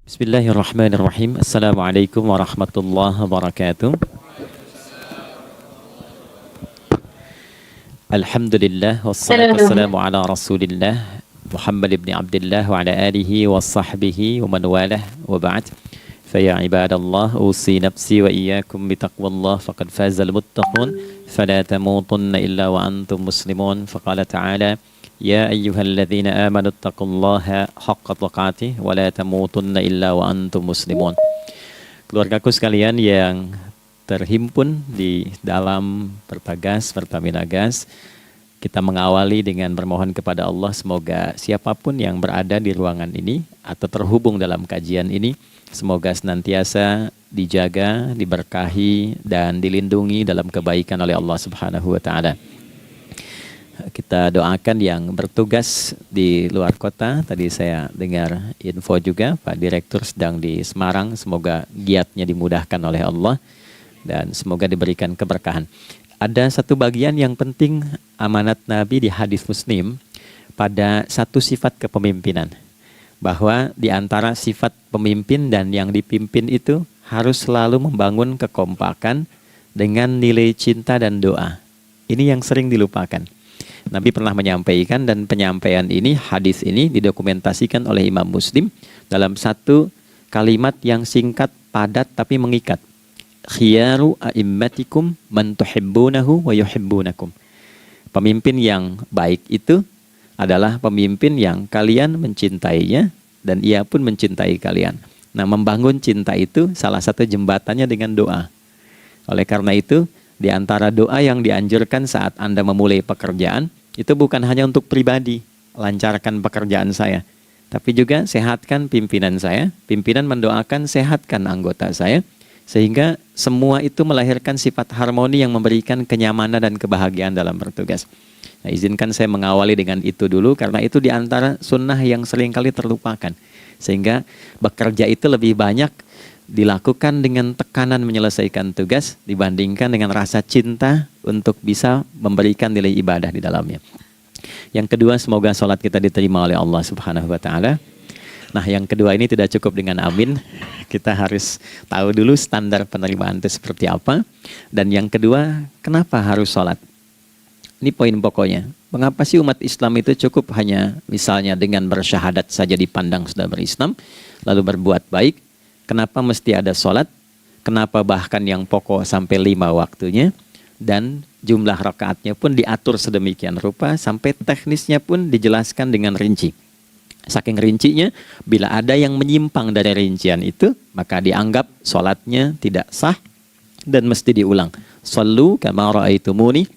Bismillahirrahmanirrahim. Assalamualaikum warahmatullahi wabarakatuh. Alhamdulillah wassalatu wassalamu ala Rasulillah Muhammad ibn Abdullah wa ala alihi wa sahbihi wa man walah wa ba'd. Faya ibadallah usi nafsi wa iyyakum bitaqwallah faqad fazal muttaqun fala tamutunna illa wa antum muslimun. Faqala ta'ala Ya ayyuhalladzina amanu taqullaha haqqa tuqatih wa la tamutunna illa wa antum muslimun. Keluargaku sekalian yang terhimpun di dalam Pertagas, Pertamina Gas, kita mengawali dengan bermohon kepada Allah semoga siapapun yang berada di ruangan ini atau terhubung dalam kajian ini, semoga senantiasa dijaga, diberkahi dan dilindungi dalam kebaikan oleh Allah Subhanahu wa taala. Kita doakan yang bertugas di luar kota. Tadi saya dengar info juga Pak Direktur sedang di Semarang. Semoga giatnya dimudahkan oleh Allah dan semoga diberikan keberkahan. Ada satu bagian yang penting amanat Nabi di hadis Muslim pada satu sifat kepemimpinan. Bahwa di antara sifat pemimpin dan yang dipimpin itu harus selalu membangun kekompakan dengan nilai cinta dan doa. Ini yang sering dilupakan. Nabi pernah menyampaikan dan penyampaian ini, hadis ini didokumentasikan oleh Imam Muslim dalam satu kalimat yang singkat, padat tapi mengikat. Khiyaru a'immatikum man tuhibbunahu wa yuhibbunakum. Pemimpin yang baik itu adalah pemimpin yang kalian mencintainya dan ia pun mencintai kalian. Nah, membangun cinta itu salah satu jembatannya dengan doa. Oleh karena itu, di antara doa yang dianjurkan saat Anda memulai pekerjaan, itu bukan hanya untuk pribadi, lancarkan pekerjaan saya. Tapi juga sehatkan pimpinan saya, pimpinan mendoakan sehatkan anggota saya, sehingga semua itu melahirkan sifat harmoni yang memberikan kenyamanan dan kebahagiaan dalam bertugas. Nah, izinkan saya mengawali dengan itu dulu, karena itu di antara sunnah yang seringkali terlupakan. Sehingga bekerja itu lebih banyak dilakukan dengan tekanan menyelesaikan tugas dibandingkan dengan rasa cinta untuk bisa memberikan nilai ibadah di dalamnya. Yang kedua, semoga sholat kita diterima oleh Allah Subhanahu wa taala. Nah, yang kedua ini tidak cukup dengan amin. Kita harus tahu dulu standar penerimaan itu seperti apa. Dan yang kedua, kenapa harus sholat? Ini poin pokoknya. Mengapa sih umat Islam itu cukup hanya misalnya dengan bersyahadat saja dipandang sudah berislam, lalu berbuat baik? Kenapa mesti ada sholat? Kenapa bahkan yang pokok sampai 5 waktunya? Dan jumlah rakaatnya pun diatur sedemikian rupa sampai teknisnya pun dijelaskan dengan rinci. Saking rincinya, bila ada yang menyimpang dari rincian itu, maka dianggap sholatnya tidak sah dan mesti diulang. Shallu kama ra'aitumuni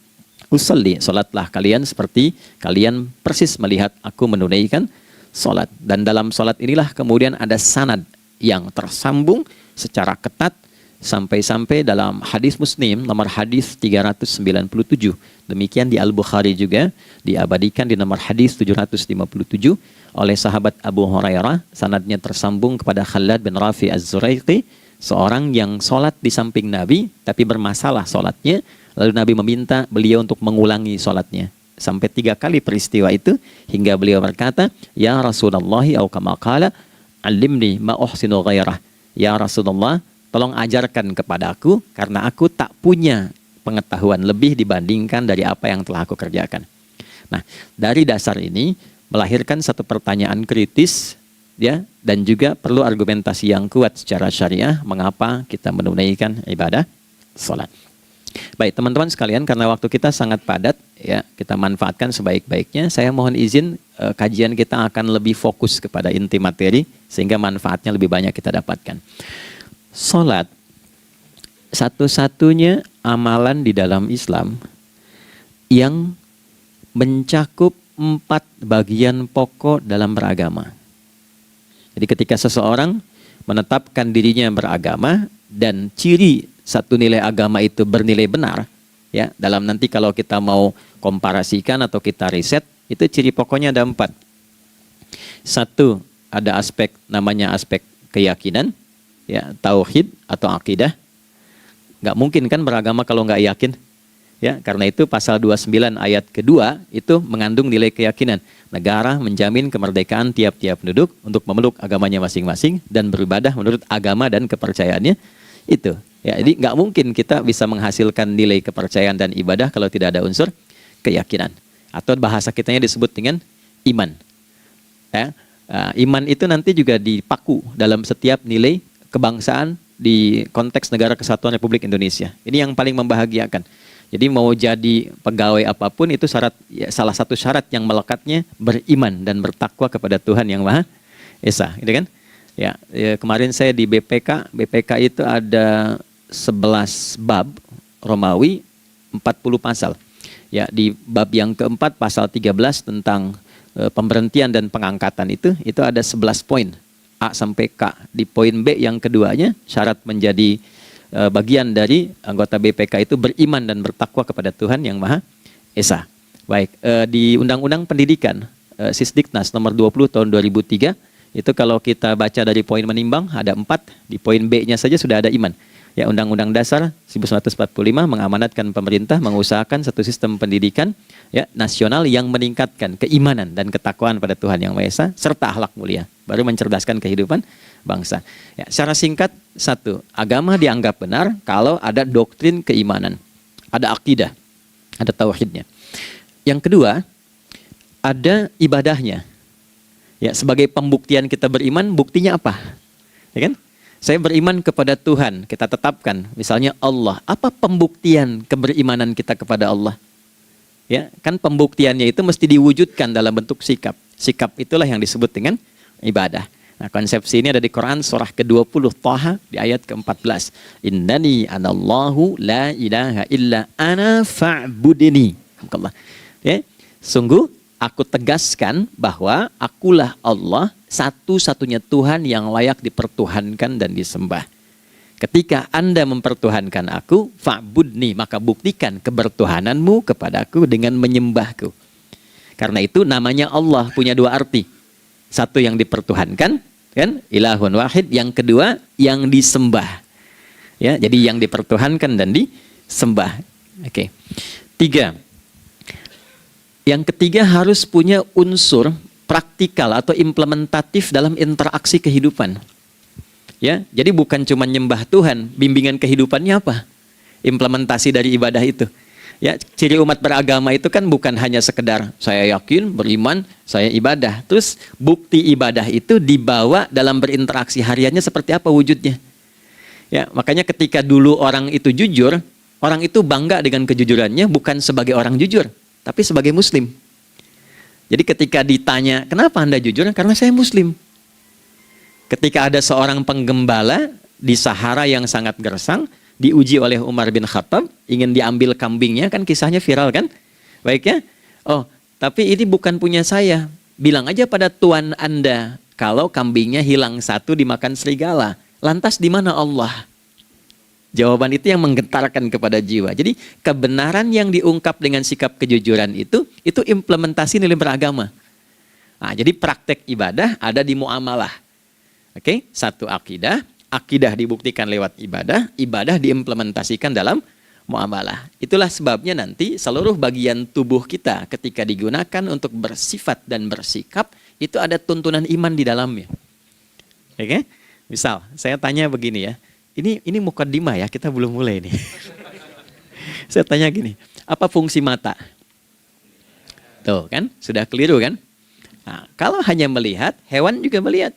usalli. Sholatlah kalian seperti kalian persis melihat aku menunaikan sholat. Dan dalam sholat inilah kemudian ada sanad yang tersambung secara ketat sampai-sampai dalam hadis Muslim nomor hadis 397. Demikian di Al-Bukhari juga diabadikan di nomor hadis 757 oleh sahabat Abu Hurairah. Sanadnya tersambung kepada Khalad bin Rafi Az-Zuraiqi, seorang yang sholat di samping Nabi tapi bermasalah sholatnya. Lalu Nabi meminta beliau untuk mengulangi sholatnya. Sampai 3 kali peristiwa itu hingga beliau berkata, Ya Rasulullah au kama qala Alimni ma uhsinu ghairah. Ya Rasulullah, tolong ajarkan kepadaku karena aku tak punya pengetahuan lebih dibandingkan dari apa yang telah aku kerjakan. Nah, dari dasar ini melahirkan satu pertanyaan kritis ya, dan juga perlu argumentasi yang kuat secara syariah mengapa kita menunaikan ibadah salat. Baik teman-teman sekalian, karena waktu kita sangat padat ya, kita manfaatkan sebaik-baiknya. Saya mohon izin kajian kita akan lebih fokus kepada inti materi sehingga manfaatnya lebih banyak kita dapatkan. Salat satu-satunya amalan di dalam Islam yang mencakup 4 bagian pokok dalam beragama. Jadi ketika seseorang menetapkan dirinya beragama dan ciri satu nilai agama itu bernilai benar, ya, dalam nanti kalau kita mau komparasikan atau kita riset, itu ciri pokoknya ada 4. Satu, ada aspek namanya aspek keyakinan, ya, tauhid atau akidah. Nggak mungkin kan beragama kalau nggak yakin. Ya, karena itu pasal 29 ayat kedua itu mengandung nilai keyakinan. Negara menjamin kemerdekaan tiap-tiap penduduk untuk memeluk agamanya masing-masing dan beribadah menurut agama dan kepercayaannya itu. Ya, jadi nggak mungkin kita bisa menghasilkan nilai kepercayaan dan ibadah kalau tidak ada unsur keyakinan. Atau bahasa kitanya disebut dengan iman. Ya, iman itu nanti juga dipaku dalam setiap nilai kebangsaan di konteks Negara Kesatuan Republik Indonesia. Ini yang paling membahagiakan. Jadi mau jadi pegawai apapun itu syarat, ya, salah satu syarat yang melekatnya beriman dan bertakwa kepada Tuhan Yang Maha Esa, gitu kan? Ya, kemarin saya di BPK itu ada 11 bab Romawi, 40 pasal. Ya, di bab yang keempat pasal 13 tentang pemberhentian dan pengangkatan itu ada 11 poin A sampai K. Di poin B yang keduanya syarat menjadi bagian dari anggota BPK itu beriman dan bertakwa kepada Tuhan Yang Maha Esa. Baik, di Undang-Undang Pendidikan Sisdiknas nomor 20 tahun 2003 itu kalau kita baca dari poin menimbang ada 4, di poin B-nya saja sudah ada iman. Ya, Undang-Undang Dasar 1945 mengamanatkan pemerintah mengusahakan satu sistem pendidikan ya nasional yang meningkatkan keimanan dan ketakwaan pada Tuhan Yang Maha Esa serta akhlak mulia, baru mencerdaskan kehidupan bangsa. Ya, secara singkat, satu, agama dianggap benar kalau ada doktrin keimanan, ada akidah, ada tauhidnya. Yang kedua, ada ibadahnya. Ya, sebagai pembuktian kita beriman, buktinya apa? Ya kan? Saya beriman kepada Tuhan, kita tetapkan, misalnya Allah. Apa pembuktian keberimanan kita kepada Allah? Ya, kan pembuktiannya itu mesti diwujudkan dalam bentuk sikap. Sikap itulah yang disebut dengan ibadah. Nah, konsepsi ini ada di Quran surah ke-20 Thaha di ayat ke-14. Innani anallahu la ilaha illa ana fa'budini. Ya, sungguh aku tegaskan bahwa akulah Allah, satu-satunya Tuhan yang layak dipertuhankan dan disembah. Ketika Anda mempertuhankan aku, fa'budni, maka buktikan kebertuhananmu kepadaku dengan menyembahku. Karena itu namanya Allah punya dua arti. Satu yang dipertuhankan, kan, ilahun wahid. Yang kedua yang disembah. Ya, jadi yang dipertuhankan dan disembah. Oke. 3. Yang ketiga harus punya unsur praktikal atau implementatif dalam interaksi kehidupan. Ya, jadi bukan cuma nyembah Tuhan, bimbingan kehidupannya apa? Implementasi dari ibadah itu. Ya, ciri umat beragama itu kan bukan hanya sekedar saya yakin, beriman, saya ibadah. Terus bukti ibadah itu dibawa dalam berinteraksi hariannya seperti apa wujudnya. Ya, makanya ketika dulu orang itu jujur, orang itu bangga dengan kejujurannya bukan sebagai orang jujur, tapi sebagai muslim. Jadi ketika ditanya, kenapa Anda jujur? Karena saya muslim. Ketika ada seorang penggembala di Sahara yang sangat gersang, diuji oleh Umar bin Khattab, ingin diambil kambingnya, kan kisahnya viral kan? Baik ya? Oh, tapi ini bukan punya saya. Bilang aja pada tuan Anda, kalau kambingnya hilang satu dimakan serigala. Lantas di mana Allah? Jawaban itu yang menggetarkan kepada jiwa. Jadi kebenaran yang diungkap dengan sikap kejujuran itu implementasi nilai beragama. Nah, jadi praktek ibadah ada di muamalah. Oke, satu akidah. Akidah dibuktikan lewat ibadah, ibadah diimplementasikan dalam muamalah. Itulah sebabnya nanti seluruh bagian tubuh kita ketika digunakan untuk bersifat dan bersikap, itu ada tuntunan iman di dalamnya. Oke? Misal, saya tanya begini ya, ini mukaddimah ya, kita belum mulai nih. Saya tanya gini, apa fungsi mata? Tuh kan, sudah keliru kan? Nah, kalau hanya melihat, hewan juga melihat.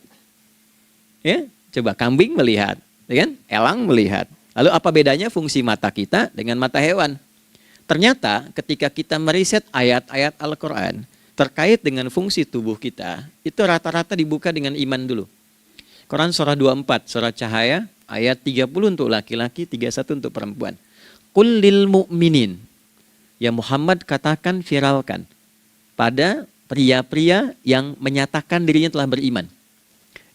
Ya? Coba kambing melihat, kan? Elang melihat. Lalu apa bedanya fungsi mata kita dengan mata hewan? Ternyata ketika kita meriset ayat-ayat Al-Quran terkait dengan fungsi tubuh kita, itu rata-rata dibuka dengan iman dulu. Quran surah 24, surah Cahaya, ayat 30 untuk laki-laki, 31 untuk perempuan. Qul lil mu'minin. Ya Muhammad katakan, viralkan pada pria-pria yang menyatakan dirinya telah beriman.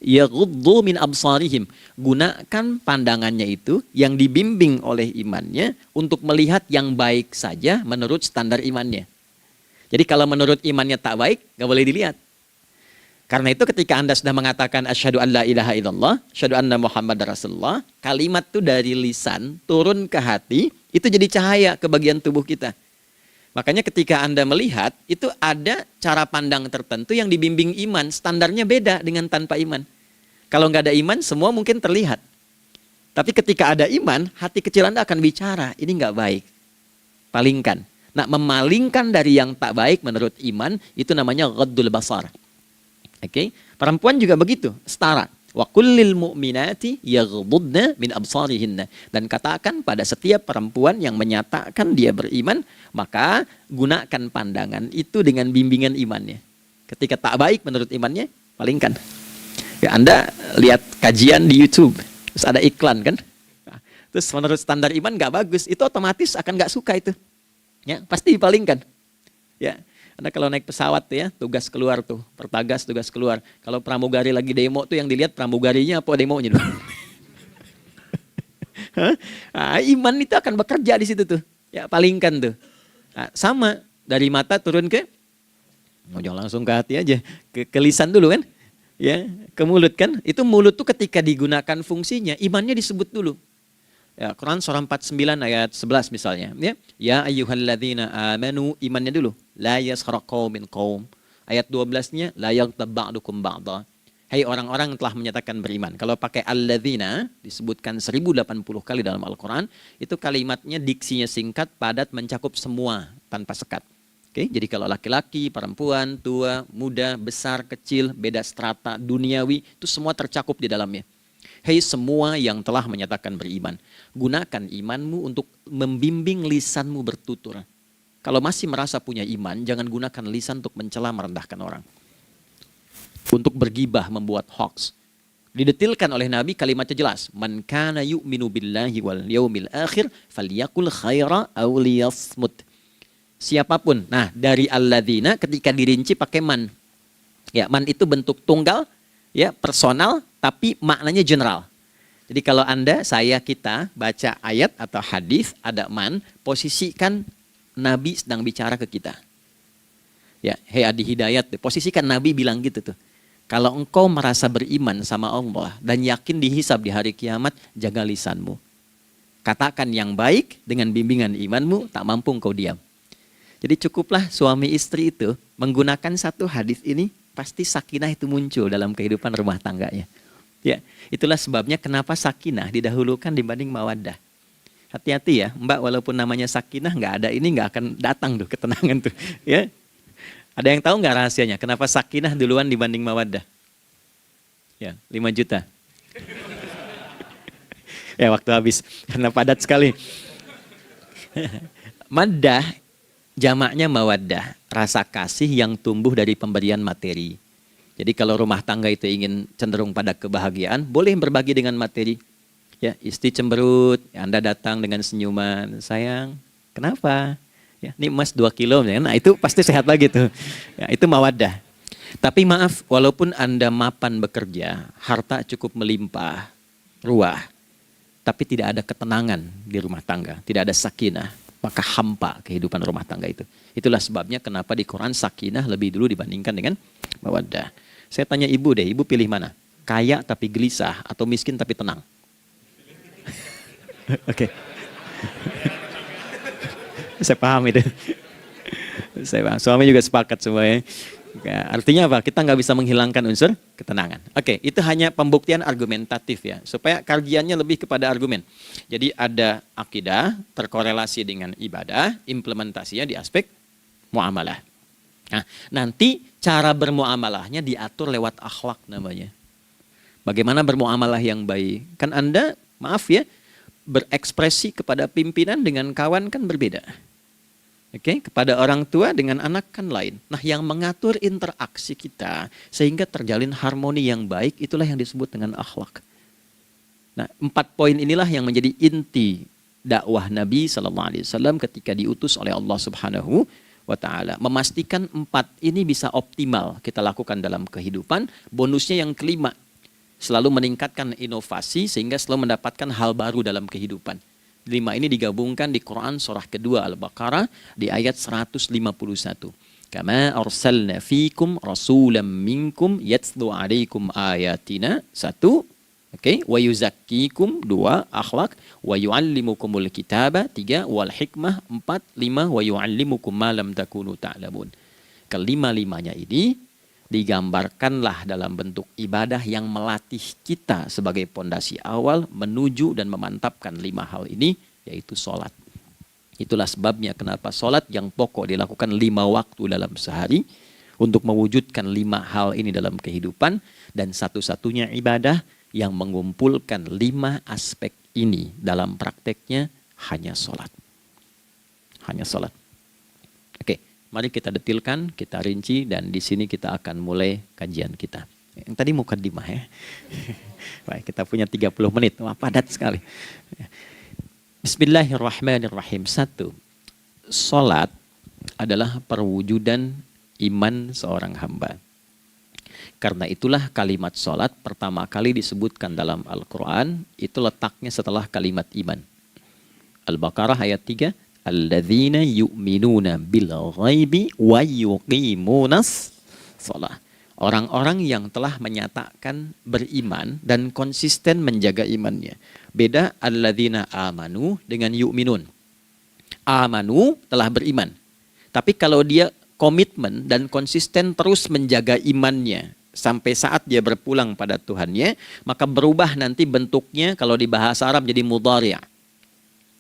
Yaghuddu min absarihim, gunakan pandangannya itu yang dibimbing oleh imannya untuk melihat yang baik saja menurut standar imannya. Jadi kalau menurut imannya tak baik, gak boleh dilihat. Karena itu ketika Anda sudah mengatakan asyhadu an la ilaha illallah, asyhadu anna Muhammadar Rasulullah, kalimat itu dari lisan turun ke hati, itu jadi cahaya ke bagian tubuh kita. Makanya ketika Anda melihat, itu ada cara pandang tertentu yang dibimbing iman, standarnya beda dengan tanpa iman. Kalau nggak ada iman, semua mungkin terlihat. Tapi ketika ada iman, hati kecil Anda akan bicara, ini nggak baik. Palingkan. Nah, memalingkan dari yang tak baik menurut iman, itu namanya ghaddul basar. Oke, perempuan juga begitu, setara. Wa kullil mu'minati yaghdudna min absarihinna. Dan katakan pada setiap perempuan yang menyatakan dia beriman, maka gunakan pandangan itu dengan bimbingan imannya. Ketika tak baik menurut imannya, palingkan. Ya, Anda lihat kajian di YouTube, terus ada iklan kan? Terus menurut standar iman nggak bagus, itu otomatis akan nggak suka itu. Ya, pasti dipalingkan. Ya. Anda kalau naik pesawat tuh ya, tugas keluar tuh, pertagas tugas keluar. Kalau pramugari lagi demo tuh yang dilihat pramugarinya apa demonya tuh. Nah, iman itu akan bekerja di situ tuh. Ya, palingkan tuh. Nah, sama dari mata turun ke, jangan langsung ke hati aja, ke lisan dulu kan. Ya, ke mulut kan. Itu mulut tuh ketika digunakan fungsinya, imannya disebut dulu. Ya, Quran surah 49 ayat 11 misalnya. Ya ayyuhalladzina amanu, imannya dulu. La yaskhar qaumin qaum. Ayat 12-nya la yaghtab ba'dukum ba'dha. Hai orang-orang yang telah menyatakan beriman. Kalau pakai alladzina disebutkan 1080 kali dalam Al-Quran, itu kalimatnya diksinya singkat, padat, mencakup semua tanpa sekat. Oke, jadi kalau laki-laki, perempuan, tua, muda, besar, kecil, beda strata, duniawi, itu semua tercakup di dalamnya. Hei semua yang telah menyatakan beriman, gunakan imanmu untuk membimbing lisanmu bertutur. Kalau masih merasa punya iman, jangan gunakan lisan untuk mencela merendahkan orang. Untuk bergibah, membuat hoax. Didetilkan oleh Nabi kalimatnya jelas. Man kana yu'minu billahi wal yaumil akhir falyakul khaira aw liyasmut. Siapapun. Nah, dari alladzina ketika dirinci pakai man. Ya, man itu bentuk tunggal, ya, personal, tapi maknanya general. Jadi kalau Anda, saya, kita baca ayat atau hadis ada man, posisikan Nabi sedang bicara ke kita. Ya, hei Adi Hidayat, posisikan Nabi bilang gitu tuh. Kalau engkau merasa beriman sama Allah dan yakin dihisab di hari kiamat, jaga lisanmu. Katakan yang baik dengan bimbingan imanmu, tak mampu engkau diam. Jadi cukuplah suami istri itu menggunakan satu hadis ini, pasti sakinah itu muncul dalam kehidupan rumah tangganya. Ya, itulah sebabnya kenapa sakinah didahulukan dibanding mawaddah. Hati-hati ya, Mbak, walaupun namanya sakinah nggak ada ini nggak akan datang tuh ketenangan tuh. Ya, ada yang tahu nggak rahasianya? Kenapa sakinah duluan dibanding mawaddah? Ya, 5 juta. Ya, waktu habis karena padat sekali. Maddah jamaknya mawaddah, rasa kasih yang tumbuh dari pemberian materi. Jadi kalau rumah tangga itu ingin cenderung pada kebahagiaan, boleh berbagi dengan materi. Ya, istri cemberut, Anda datang dengan senyuman, sayang, kenapa? Ya, ini emas 2 kilo, nah itu pasti sehat lagi tuh. Ya, itu mawaddah. Tapi maaf, walaupun Anda mapan bekerja, harta cukup melimpah, ruah, tapi tidak ada ketenangan di rumah tangga, tidak ada sakinah, maka hampa kehidupan rumah tangga itu. Itulah sebabnya kenapa di Quran sakinah lebih dulu dibandingkan dengan mawaddah. Saya tanya ibu deh, ibu pilih mana? Kaya tapi gelisah atau miskin tapi tenang? Oke. Saya paham itu. Saya paham. Suami juga sepakat semuanya. Ya, artinya apa? Kita nggak bisa menghilangkan unsur ketenangan. Oke, itu hanya pembuktian argumentatif ya, supaya kajiannya lebih kepada argumen. Jadi ada akidah terkorelasi dengan ibadah, implementasinya di aspek muamalah. Nah, nanti cara bermuamalahnya diatur lewat akhlak namanya. Bagaimana bermuamalah yang baik? Kan Anda, maaf ya, berekspresi kepada pimpinan dengan kawan kan berbeda. Oke, kepada orang tua dengan anak kan lain. Nah, yang mengatur interaksi kita sehingga terjalin harmoni yang baik, itulah yang disebut dengan akhlak. Nah, 4 poin inilah yang menjadi inti dakwah Nabi SAW ketika diutus oleh Allah Subhanahu wa ta'ala. Memastikan 4 ini bisa optimal kita lakukan dalam kehidupan. Bonusnya yang kelima, selalu meningkatkan inovasi sehingga selalu mendapatkan hal baru dalam kehidupan. 5 ini digabungkan di Quran surah kedua Al-Baqarah di ayat 151. Kama arsalna fikum rasulam minkum yatslu alaikum ayatina. Satu. Oke, wa yuzakkikum. Dua, akhlak. Wa yu'allimukumul kitaba. Tiga, wal hikmah. Empat, lima, wa yu'allimukum ma lam takunu ta'lamun. Kelima-limanya ini digambarkanlah dalam bentuk ibadah yang melatih kita sebagai pondasi awal menuju dan memantapkan 5 hal ini, yaitu sholat. Itulah sebabnya kenapa sholat yang pokok dilakukan 5 waktu dalam sehari untuk mewujudkan 5 hal ini dalam kehidupan, dan satu-satunya ibadah yang mengumpulkan 5 aspek ini dalam prakteknya hanya sholat. Hanya sholat. Oke, mari kita detilkan, kita rinci, dan di sini kita akan mulai kajian kita. Yang tadi mukadimah ya. Baik, kita punya 30 menit. Wah, padat sekali. Bismillahirrahmanirrahim. 1. Salat adalah perwujudan iman seorang hamba. Karena itulah kalimat salat pertama kali disebutkan dalam Al-Quran, itu letaknya setelah kalimat iman. Al-Baqarah ayat 3. Alladzina yu'minuna bil ghaibi wa yuqimunas shalah. Orang-orang yang telah menyatakan beriman dan konsisten menjaga imannya. Beda alladzina amanu dengan yu'minun. Amanu telah beriman. Tapi kalau dia komitmen dan konsisten terus menjaga imannya sampai saat dia berpulang pada Tuhannya, maka berubah nanti bentuknya kalau di bahasa Arab jadi mudhari'.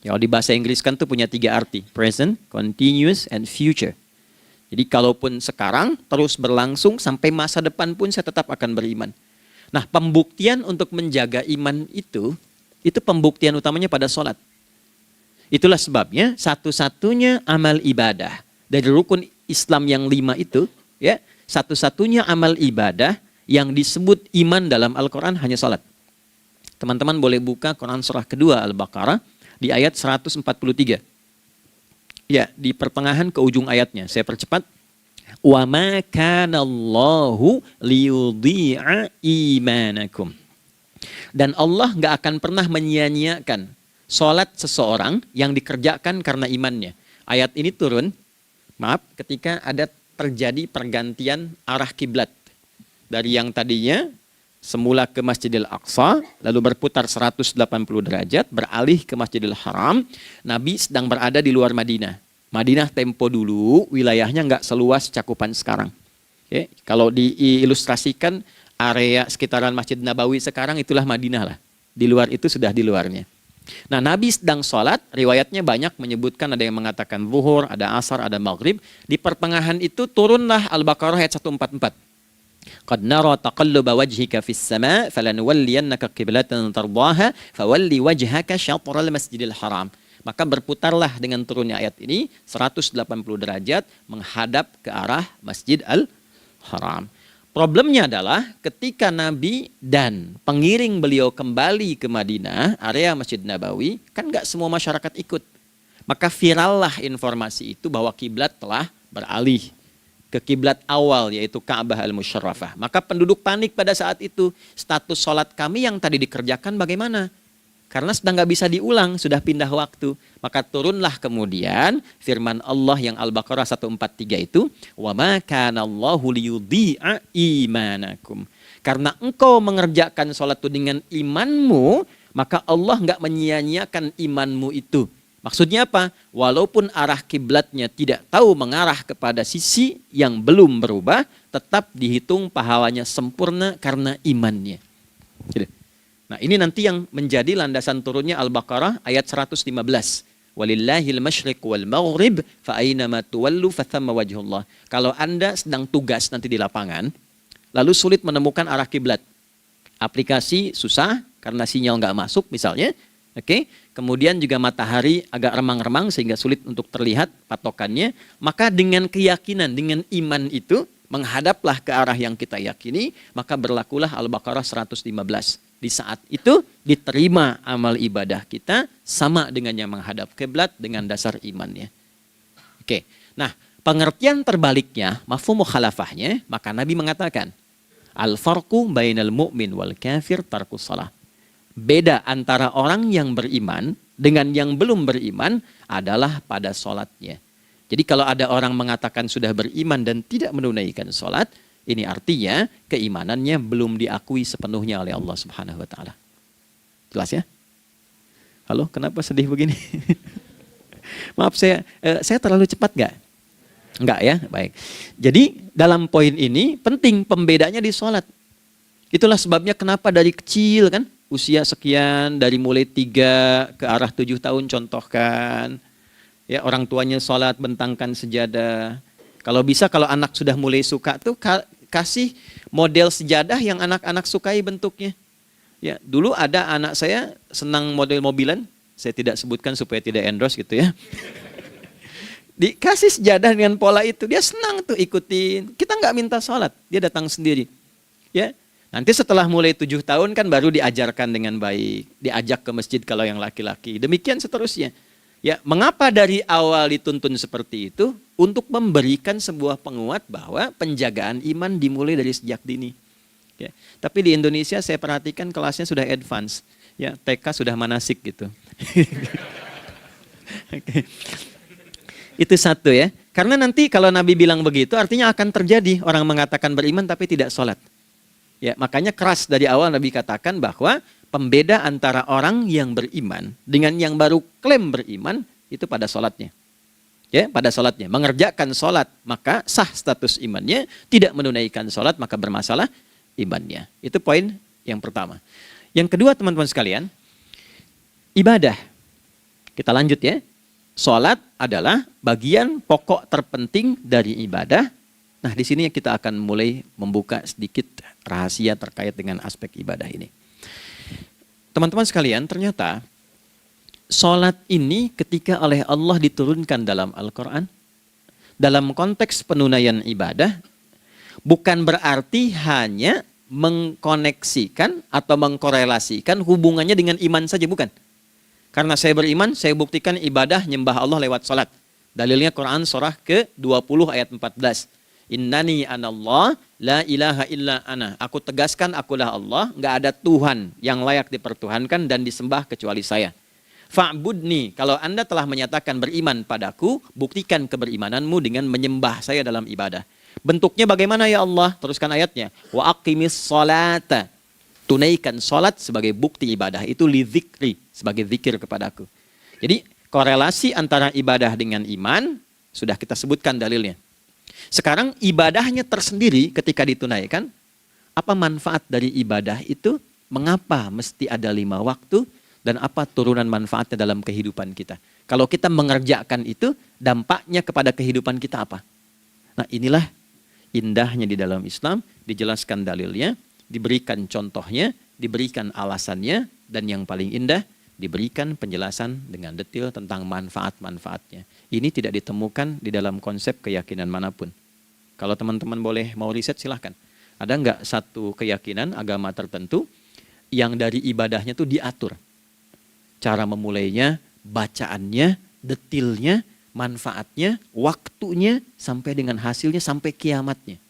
Ya, di bahasa Inggris kan tuh punya 3 arti. Present, continuous, and future. Jadi kalaupun sekarang terus berlangsung sampai masa depan pun saya tetap akan beriman. Nah, pembuktian untuk menjaga iman itu pembuktian utamanya pada sholat. Itulah sebabnya satu-satunya amal ibadah dari rukun Islam yang 5 itu, ya, satu-satunya amal ibadah yang disebut iman dalam Al-Quran hanya sholat. Teman-teman boleh buka Quran surah kedua Al-Baqarah di ayat 143. Ya, di pertengahan ke ujung ayatnya. Saya percepat. Wa ma kana Allahu liyudhi'a imanakum. Dan Allah nggak akan pernah menyia-nyiakan sholat seseorang yang dikerjakan karena imannya. Ayat ini turun, ketika ada terjadi pergantian arah kiblat. Dari yang tadinya semula ke Masjidil Aqsa, lalu berputar 180 derajat, beralih ke Masjidil Haram. Nabi sedang berada di luar Madinah. Madinah tempo dulu, wilayahnya nggak seluas cakupan sekarang. Oke, kalau diilustrasikan, area sekitaran Masjid Nabawi sekarang itulah Madinah lah. Di luar itu sudah di luarnya. Nah, Nabi sedang sholat, riwayatnya banyak menyebutkan, ada yang mengatakan zuhur, ada asar, ada maghrib. Di pertengahan itu turunlah Al-Baqarah ayat 144. Qad nara taqalluba wajhika fis sama' falanuwalliyannaka qiblatan tardaha fawalli wajhaka syatral masjidil haram. Maka berputarlah dengan turunnya ayat ini 180 derajat menghadap ke arah Masjid Al-Haram. Problemnya adalah ketika Nabi dan pengiring beliau kembali ke Madinah, area Masjid Nabawi, kan nggak semua masyarakat ikut. Maka virallah informasi itu bahwa kiblat telah beralih ke kiblat awal, yaitu Ka'bah Al-Musyarrafah. Maka penduduk panik pada saat itu. Status sholat kami yang tadi dikerjakan bagaimana? Karena sudah nggak bisa diulang, sudah pindah waktu. Maka turunlah kemudian firman Allah yang Al-Baqarah 143 itu, wa ma kana Allahu liyudhi'a imanakum. Karena engkau mengerjakan sholat itu dengan imanmu, maka Allah nggak menyia-nyiakan imanmu itu. Maksudnya apa? Walaupun arah kiblatnya tidak tahu mengarah kepada sisi yang belum berubah, tetap dihitung pahalanya sempurna karena imannya. Gitu. Nah, ini nanti yang menjadi landasan turunnya Al-Baqarah ayat 115. Walillahil masyriq wal maghrib fa aynama tuwallu fathamma wajhullah. Kalau Anda sedang tugas nanti di lapangan, lalu sulit menemukan arah kiblat. Aplikasi susah karena sinyal nggak masuk misalnya. Oke, kemudian juga matahari agak remang-remang sehingga sulit untuk terlihat patokannya. Maka dengan keyakinan, dengan iman itu, menghadaplah ke arah yang kita yakini, maka berlakulah Al-Baqarah 115. Di saat itu diterima amal ibadah kita sama dengan yang menghadap kiblat dengan dasar imannya. Oke, nah pengertian terbaliknya, mafhum mukhalafahnya, maka Nabi mengatakan, al-farqu bainal mu'min wal kafir tarkus shalah. Beda antara orang yang beriman dengan yang belum beriman adalah pada sholatnya. Jadi kalau ada orang mengatakan sudah beriman dan tidak menunaikan sholat, ini artinya keimanannya belum diakui sepenuhnya oleh Allah Subhanahu wa taala. Jelas ya? Halo, kenapa sedih begini? Maaf, saya terlalu cepat nggak? Enggak ya, baik. Jadi dalam poin ini penting pembedanya di sholat. Itulah sebabnya kenapa dari kecil kan, usia sekian, dari mulai 3 ke arah 7 tahun contohkan. Ya, orang tuanya sholat bentangkan sejadah. Kalau bisa kalau anak sudah mulai suka tuh kasih model sejadah yang anak-anak sukai bentuknya. Ya, dulu ada anak saya senang model mobilan, saya tidak sebutkan supaya tidak endorse gitu ya. Dikasih sejadah dengan pola itu, dia senang tuh ikutin. Kita nggak minta sholat, dia datang sendiri. Ya, nanti setelah mulai 7 tahun kan baru diajarkan dengan baik, diajak ke masjid kalau yang laki-laki. Demikian seterusnya. Ya, mengapa dari awal dituntun seperti itu? Untuk memberikan sebuah penguat bahwa penjagaan iman dimulai dari sejak dini. Ya, tapi di Indonesia saya perhatikan kelasnya sudah advance. Ya, TK sudah manasik gitu. Oke. Itu satu ya. Karena nanti kalau Nabi bilang begitu artinya akan terjadi orang mengatakan beriman tapi tidak sholat. Ya, makanya keras dari awal Nabi katakan bahwa pembeda antara orang yang beriman dengan yang baru klaim beriman itu pada sholatnya. Ya, pada sholatnya. Mengerjakan sholat maka sah status imannya, tidak menunaikan sholat maka bermasalah imannya. Itu poin yang pertama. Yang kedua teman-teman sekalian, ibadah. Kita lanjut ya. Sholat adalah bagian pokok terpenting dari ibadah. Nah, di sini kita akan mulai membuka sedikit rahasia terkait dengan aspek ibadah ini. Teman-teman sekalian, ternyata sholat ini ketika oleh Allah diturunkan dalam Al-Quran, dalam konteks penunaian ibadah, bukan berarti hanya mengkoneksikan atau mengkorelasikan hubungannya dengan iman saja, bukan. Karena saya beriman, saya buktikan ibadah nyembah Allah lewat sholat. Dalilnya Quran surah ke-20 ayat 14. Innani anallah la ilaha illa ana. Aku tegaskan akulah Allah, nggak ada Tuhan yang layak dipertuhankan dan disembah kecuali saya. Fa'budni, kalau Anda telah menyatakan beriman padaku, buktikan keberimananmu dengan menyembah saya dalam ibadah. Bentuknya bagaimana ya Allah? Teruskan ayatnya. Wa aqimis sholata. Tunaikan sholat sebagai bukti ibadah. Itu li dzikri, sebagai zikir kepadaku. Jadi korelasi antara ibadah dengan iman, sudah kita sebutkan dalilnya. Sekarang ibadahnya tersendiri ketika ditunaikan, apa manfaat dari ibadah itu? Mengapa mesti ada 5 waktu? Dan apa turunan manfaatnya dalam kehidupan kita? Kalau kita mengerjakan itu, dampaknya kepada kehidupan kita apa? Nah, inilah indahnya di dalam Islam, dijelaskan dalilnya, diberikan contohnya, diberikan alasannya, dan yang paling indah, diberikan penjelasan dengan detail tentang manfaat-manfaatnya. Ini tidak ditemukan di dalam konsep keyakinan manapun. Kalau teman-teman boleh mau riset silahkan. Ada nggak satu keyakinan agama tertentu yang dari ibadahnya tuh diatur? Cara memulainya, bacaannya, detailnya, manfaatnya, waktunya, sampai dengan hasilnya, sampai kiamatnya.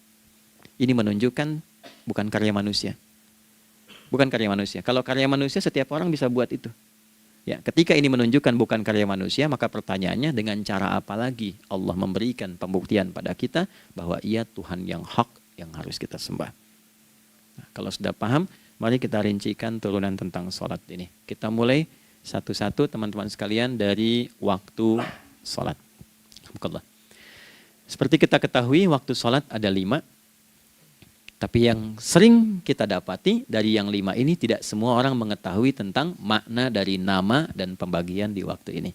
Ini menunjukkan bukan karya manusia. Bukan karya manusia. Kalau karya manusia setiap orang bisa buat itu. Ya, ketika ini menunjukkan bukan karya manusia, maka pertanyaannya dengan cara apa lagi Allah memberikan pembuktian pada kita bahwa Ia Tuhan yang hak yang harus kita sembah. Nah, kalau sudah paham, mari kita rincikan turunan tentang sholat ini. Kita mulai satu-satu teman-teman sekalian dari waktu sholat. Seperti kita ketahui waktu sholat ada 5. Tapi yang sering kita dapati dari yang 5 ini tidak semua orang mengetahui tentang makna dari nama dan pembagian di waktu ini.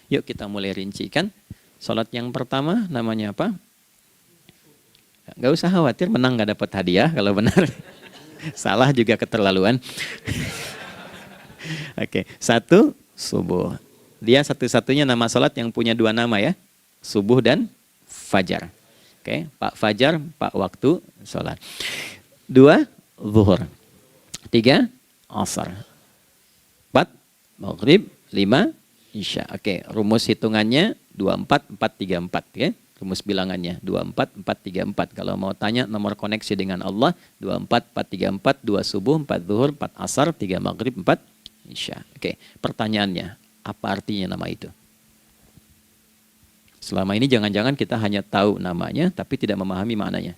Yuk kita mulai rincikan. Sholat yang pertama namanya apa? Gak usah khawatir, menang gak dapat hadiah kalau benar. Salah juga keterlaluan. Oke, 1 subuh. Dia satu-satunya nama sholat yang punya 2 nama ya. Subuh dan fajar. Oke, Pak Fajar, Pak waktu sholat. 2, zuhur. 3, asar. 4, maghrib. 5, isya. Oke, rumus hitungannya 24, 4, 3, 4. Ya. Rumus bilangannya 24, 4, 3, 4. Kalau mau tanya nomor koneksi dengan Allah, 24, 4, 3, 4, 2 subuh, 4 zuhur, 4 asar, 3 maghrib, 4 isya. Oke, pertanyaannya, apa artinya nama itu? Selama ini jangan-jangan kita hanya tahu namanya tapi tidak memahami maknanya.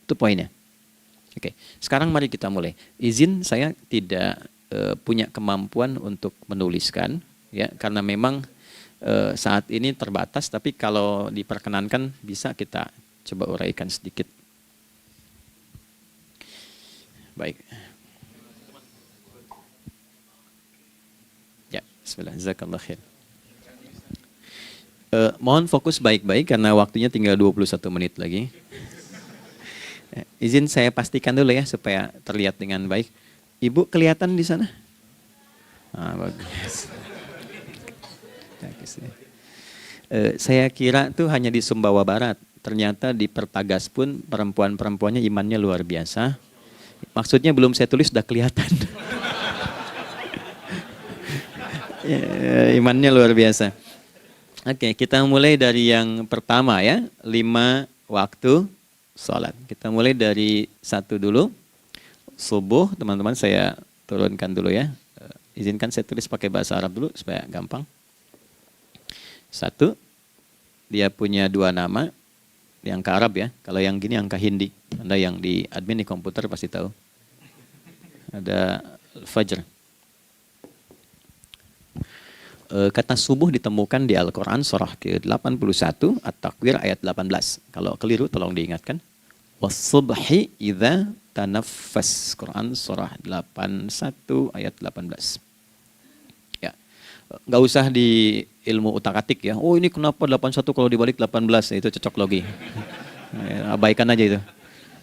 Itu poinnya. Oke, sekarang mari kita mulai. Izin saya tidak punya kemampuan untuk menuliskan, ya, karena memang saat ini terbatas. Tapi kalau diperkenankan bisa kita coba uraikan sedikit. Baik. Ya, bismillah. Jazakallah khair. Mohon fokus baik-baik karena waktunya tinggal 21 menit lagi. Izin saya pastikan dulu ya supaya terlihat dengan baik. Ibu kelihatan di sana? Bagus. Saya kira tuh hanya di Sumbawa Barat. Ternyata di Pertagas pun perempuan-perempuannya imannya luar biasa. Maksudnya belum saya tulis sudah kelihatan. Imannya luar biasa. Oke, kita mulai dari yang pertama ya. 5 waktu sholat. Kita mulai dari 1 dulu. Subuh, teman-teman saya turunkan dulu ya. Izinkan saya tulis pakai bahasa Arab dulu supaya gampang. 1, dia punya 2 nama. Di angka Arab ya. Kalau yang gini angka Hindi. Anda yang di admin di komputer pasti tahu. Ada Fajr. Kata subuh ditemukan di Al-Quran surah ke-81 At-Takwir ayat 18. Kalau keliru tolong diingatkan. Was-subhi idza tanaffas. Quran surah 81 ayat 18. Ya. Nggak usah di ilmu utak-atik ya. Oh ini kenapa 81 kalau dibalik 18? Itu cocok logi. Ya, abaikan aja itu.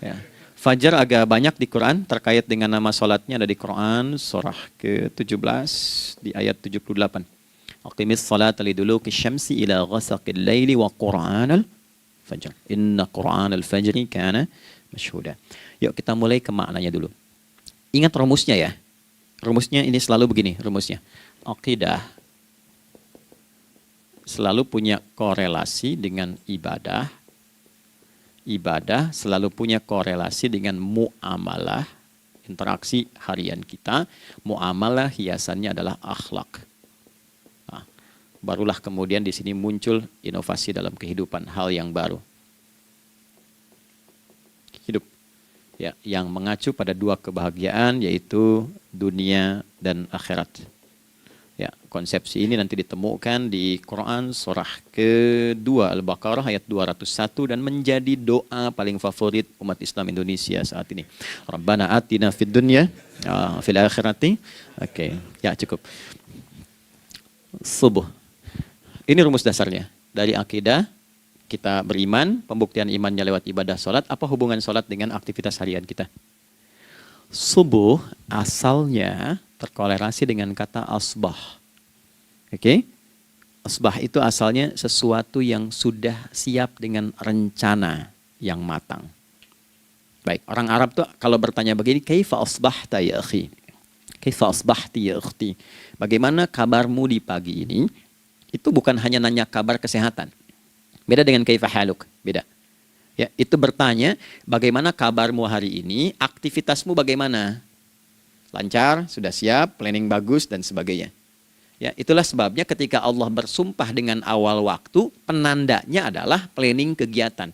Ya. Fajar agak banyak di Quran terkait dengan nama sholatnya ada di Quran surah ke-17 di ayat 78. Aqimis salata liduluki syamsi ila ghasaqil laili wa qur'anal fajr. Inna qur'anal fajri kana masyhuda. Yuk kita mulai ke maknanya dulu. Ingat rumusnya ya. Rumusnya ini selalu begini rumusnya. Aqidah selalu punya korelasi dengan ibadah. Ibadah selalu punya korelasi dengan muamalah, interaksi harian kita. Muamalah hiasannya adalah akhlak. Nah, barulah kemudian di sini muncul inovasi dalam kehidupan, hal yang baru. Hidup ya, yang mengacu pada 2 kebahagiaan yaitu dunia dan akhirat. Ya, konsepsi ini nanti ditemukan di Quran surah ke-2 Al-Baqarah ayat 201 dan menjadi doa paling favorit umat Islam Indonesia saat ini. Rabbana atina fid dunya fil akhirati. Oke, ya cukup. Subuh. Ini rumus dasarnya. Dari akidah kita beriman, pembuktian imannya lewat ibadah salat. Apa hubungan salat dengan aktivitas harian kita? Subuh asalnya terkolerasi dengan kata asbah. Oke? Asbah itu asalnya sesuatu yang sudah siap dengan rencana yang matang. Baik, orang Arab tuh kalau bertanya begini, kaifa asbahta ya akhi? Kaifa asbahti ya ukhti? Bagaimana kabarmu di pagi ini? Itu bukan hanya nanya kabar kesehatan. Beda dengan kaifa haluk, beda. Ya, itu bertanya bagaimana kabarmu hari ini, aktivitasmu bagaimana? Lancar, sudah siap, planning bagus, dan sebagainya. Ya, itulah sebabnya ketika Allah bersumpah dengan awal waktu, penandanya adalah planning kegiatan.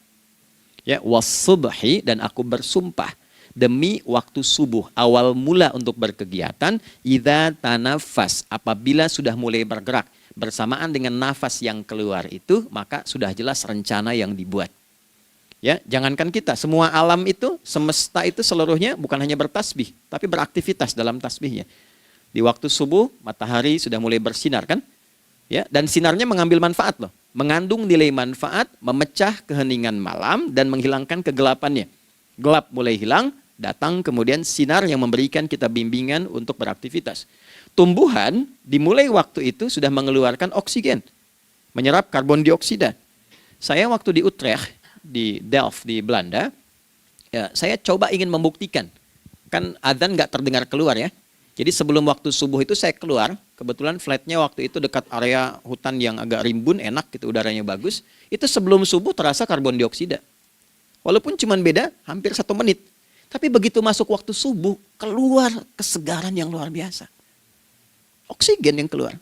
Ya, was-subhi, dan aku bersumpah demi waktu subuh, awal mula untuk berkegiatan, idza tanafas, apabila sudah mulai bergerak, bersamaan dengan nafas yang keluar itu, maka sudah jelas rencana yang dibuat. Ya, jangankan kita, semua alam itu, semesta itu seluruhnya bukan hanya bertasbih, tapi beraktivitas dalam tasbihnya. Di waktu subuh, matahari sudah mulai bersinar kan? Ya, dan sinarnya mengambil manfaat loh. Mengandung nilai manfaat, memecah keheningan malam dan menghilangkan kegelapannya. Gelap mulai hilang, datang kemudian sinar yang memberikan kita bimbingan untuk beraktivitas. Tumbuhan dimulai waktu itu sudah mengeluarkan oksigen, menyerap karbon dioksida. Saya waktu di Utrecht, di Delft di Belanda, ya, saya coba ingin membuktikan. Kan adzan nggak terdengar keluar ya. Jadi sebelum waktu subuh itu saya keluar, kebetulan flatnya waktu itu dekat area hutan yang agak rimbun, enak gitu, udaranya bagus. Itu sebelum subuh terasa karbon dioksida. Walaupun cuma beda hampir 1 menit. Tapi begitu masuk waktu subuh, keluar kesegaran yang luar biasa. Oksigen yang keluar.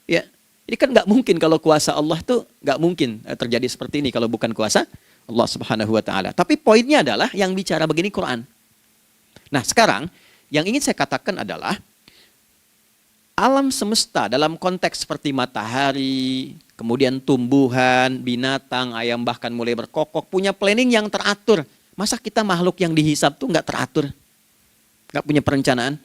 Ya, Ini kan nggak mungkin kalau kuasa Allah tuh nggak mungkin terjadi seperti ini kalau bukan kuasa Allah Subhanahu wa taala. Tapi poinnya adalah yang bicara begini Quran. Nah, sekarang yang ingin saya katakan adalah alam semesta dalam konteks seperti matahari, kemudian tumbuhan, binatang, ayam bahkan mulai berkokok, punya planning yang teratur. Masa kita makhluk yang dihisab tuh nggak teratur? Nggak punya perencanaan?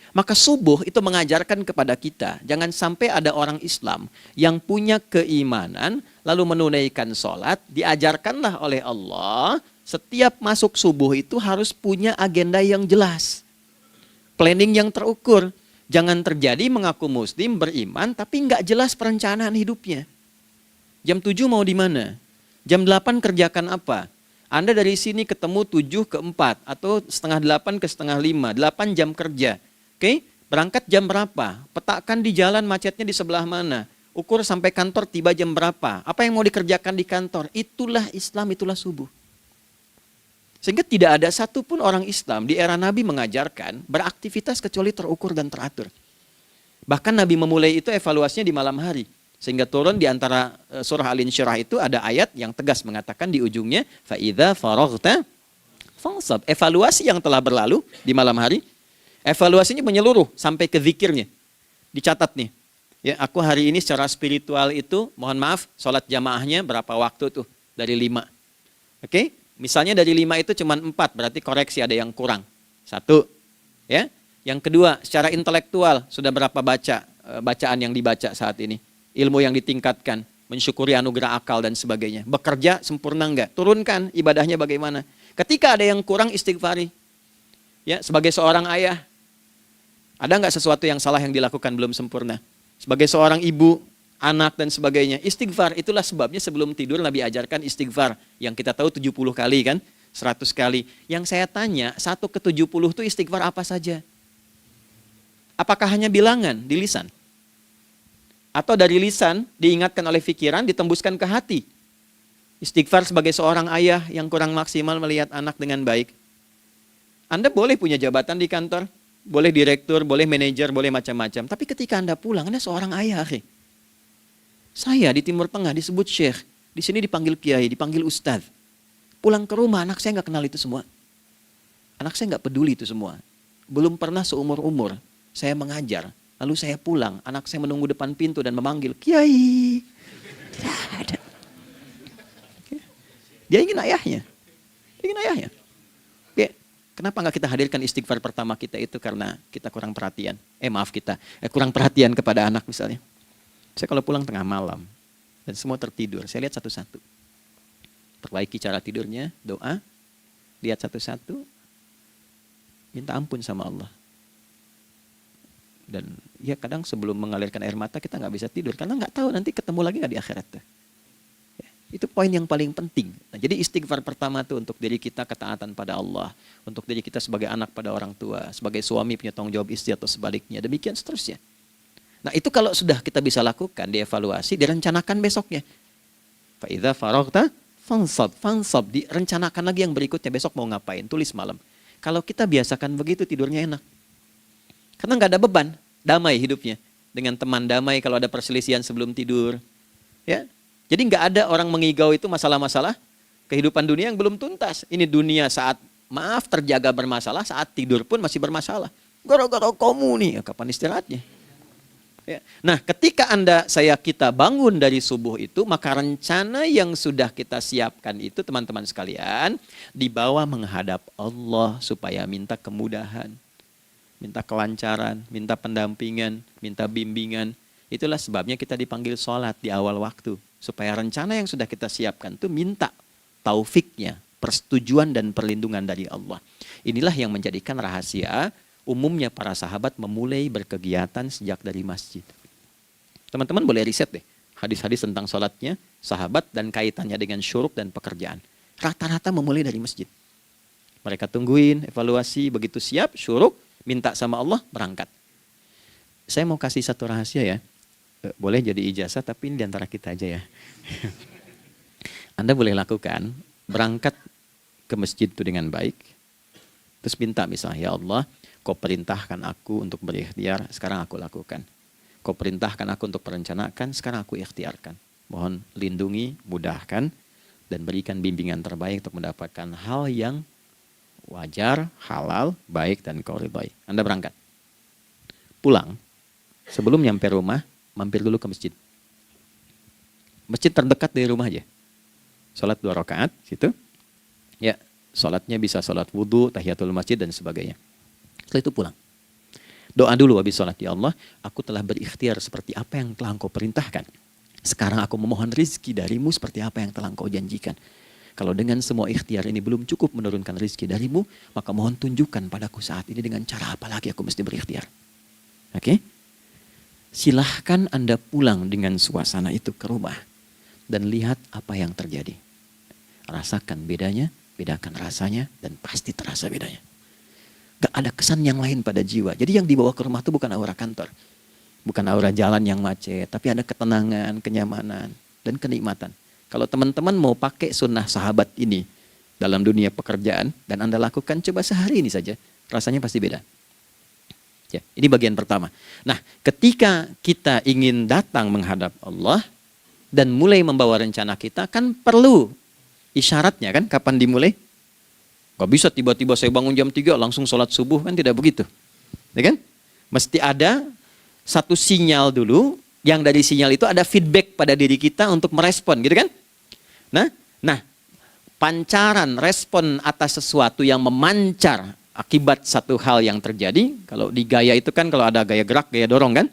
Maka subuh itu mengajarkan kepada kita, jangan sampai ada orang Islam yang punya keimanan, lalu menunaikan sholat, diajarkanlah oleh Allah, setiap masuk subuh itu harus punya agenda yang jelas. Planning yang terukur. Jangan terjadi mengaku muslim, beriman, tapi nggak jelas perencanaan hidupnya. Jam 7 mau di mana? Jam 8 kerjakan apa? Anda dari sini ketemu 7 ke 4, atau setengah 8 ke setengah 5, 8 jam kerja. Oke, berangkat jam berapa? Petakan di jalan macetnya di sebelah mana? Ukur sampai kantor tiba jam berapa? Apa yang mau dikerjakan di kantor? Itulah Islam, itulah subuh. Sehingga tidak ada satupun orang Islam di era Nabi mengajarkan beraktivitas kecuali terukur dan teratur. Bahkan Nabi memulai itu evaluasinya di malam hari. Sehingga turun di antara surah Al-Insyirah itu ada ayat yang tegas mengatakan di ujungnya, فَإِذَا فَرَغْتَ فَانْصَبْ. Evaluasi yang telah berlalu di malam hari, evaluasinya menyeluruh sampai ke zikirnya. Dicatat nih. Ya, aku hari ini secara spiritual itu, mohon maaf, sholat jamaahnya berapa waktu tuh? Dari 5. Oke? Misalnya dari 5 itu cuma 4, berarti koreksi ada yang kurang. 1. Ya. Yang kedua, secara intelektual sudah berapa bacaan yang dibaca saat ini? Ilmu yang ditingkatkan, mensyukuri anugerah akal dan sebagainya. Bekerja sempurna enggak? Turunkan ibadahnya bagaimana? Ketika ada yang kurang, istighfari. Ya, sebagai seorang ayah, ada enggak sesuatu yang salah yang dilakukan belum sempurna? Sebagai seorang ibu, anak dan sebagainya, istighfar. Itulah sebabnya sebelum tidur Nabi ajarkan istighfar. Yang kita tahu 70 kali kan, 100 kali. Yang saya tanya, 1 ke 70 itu istighfar apa saja? Apakah hanya bilangan di lisan? Atau dari lisan diingatkan oleh pikiran, ditembuskan ke hati? Istighfar sebagai seorang ayah yang kurang maksimal melihat anak dengan baik. Anda boleh punya jabatan di kantor, boleh direktur, boleh manajer, boleh macam-macam. Tapi ketika Anda pulang, Anda seorang ayah. Saya di Timur Tengah disebut syekh, di sini dipanggil kiai, dipanggil ustadz. Pulang ke rumah, anak saya nggak kenal itu semua. Anak saya nggak peduli itu semua. Belum pernah seumur-umur saya mengajar. Lalu saya pulang, anak saya menunggu depan pintu dan memanggil, kiai. Tidak ada. Dia ingin ayahnya. Ingin ayahnya. Oke. Kenapa nggak kita hadirkan istighfar pertama kita itu karena kita kurang perhatian. Kurang perhatian kepada anak misalnya. Saya kalau pulang tengah malam dan semua tertidur, saya lihat satu-satu. Perbaiki cara tidurnya, doa, lihat satu-satu, minta ampun sama Allah. Dan ya kadang sebelum mengalirkan air mata kita nggak bisa tidur karena nggak tahu nanti ketemu lagi nggak di akhirat. Ya, itu poin yang paling penting. Nah, jadi istighfar pertama tuh untuk diri kita ketaatan pada Allah, untuk diri kita sebagai anak pada orang tua, sebagai suami punya tanggung jawab istri atau sebaliknya, demikian seterusnya. Nah itu kalau sudah kita bisa lakukan, dievaluasi, direncanakan besoknya. Fa'idha faraghta fansab, direncanakan lagi yang berikutnya, besok mau ngapain, tulis malam. Kalau kita biasakan begitu tidurnya enak. Karena nggak ada beban, damai hidupnya. Dengan teman damai kalau ada perselisihan sebelum tidur. Ya, jadi nggak ada orang mengigau itu masalah-masalah kehidupan dunia yang belum tuntas. Ini dunia saat terjaga bermasalah, saat tidur pun masih bermasalah. Gara-gara kamu nih, kapan istirahatnya? Ya. Nah, ketika kita bangun dari subuh itu, maka rencana yang sudah kita siapkan itu teman-teman sekalian, dibawa menghadap Allah supaya minta kemudahan, minta kelancaran, minta pendampingan, minta bimbingan. Itulah sebabnya kita dipanggil sholat di awal waktu. Supaya rencana yang sudah kita siapkan itu minta taufiknya, persetujuan dan perlindungan dari Allah. Inilah yang menjadikan rahasia umumnya para sahabat memulai berkegiatan sejak dari masjid. Teman-teman boleh riset deh, hadis-hadis tentang sholatnya, sahabat dan kaitannya dengan syuruk dan pekerjaan. Rata-rata memulai dari masjid. Mereka tungguin, evaluasi, begitu siap, syuruk, minta sama Allah, berangkat. Saya mau kasih satu rahasia ya. Boleh jadi ijazah, tapi ini diantara kita aja ya. Anda boleh lakukan, berangkat ke masjid itu dengan baik. Terus minta misalnya, ya Allah, Kau perintahkan aku untuk berikhtiar, sekarang aku lakukan. Kau perintahkan aku untuk merencanakan, sekarang aku ikhtiarkan. Mohon lindungi, mudahkan, dan berikan bimbingan terbaik untuk mendapatkan hal yang wajar, halal, baik, dan kau ridhai. Anda berangkat. Pulang, sebelum nyampe rumah, mampir dulu ke masjid. Masjid terdekat dari rumah aja. Sholat 2 rakaat, situ. Ya, sholatnya bisa sholat wudhu, tahiyatul masjid, dan sebagainya. Setelah itu pulang. Doa dulu habis sholat. Ya Allah, aku telah berikhtiar seperti apa yang telah engkau perintahkan. Sekarang aku memohon rizki darimu seperti apa yang telah engkau janjikan. Kalau dengan semua ikhtiar ini belum cukup menurunkan rizki darimu, maka mohon tunjukkan padaku saat ini dengan cara apa lagi aku mesti berikhtiar. Oke? Silahkan Anda pulang dengan suasana itu ke rumah. Dan lihat apa yang terjadi. Rasakan bedanya, bedakan rasanya, dan pasti terasa bedanya. Gak ada kesan yang lain pada jiwa. Jadi yang dibawa ke rumah itu bukan aura kantor. Bukan aura jalan yang macet. Tapi ada ketenangan, kenyamanan, dan kenikmatan. Kalau teman-teman mau pakai sunnah sahabat ini dalam dunia pekerjaan, dan Anda lakukan coba sehari ini saja, rasanya pasti beda. Ya, ini bagian pertama. Nah, ketika kita ingin datang menghadap Allah, dan mulai membawa rencana kita, kan perlu isyaratnya kan, kapan dimulai? Gak bisa tiba-tiba saya bangun jam 3 langsung sholat subuh, kan tidak begitu. Ya kan? Mesti ada satu sinyal dulu, yang dari sinyal itu ada feedback pada diri kita untuk merespon, gitu kan? Nah, pancaran respon atas sesuatu yang memancar akibat satu hal yang terjadi, kalau di gaya itu kan kalau ada gaya gerak, gaya dorong kan?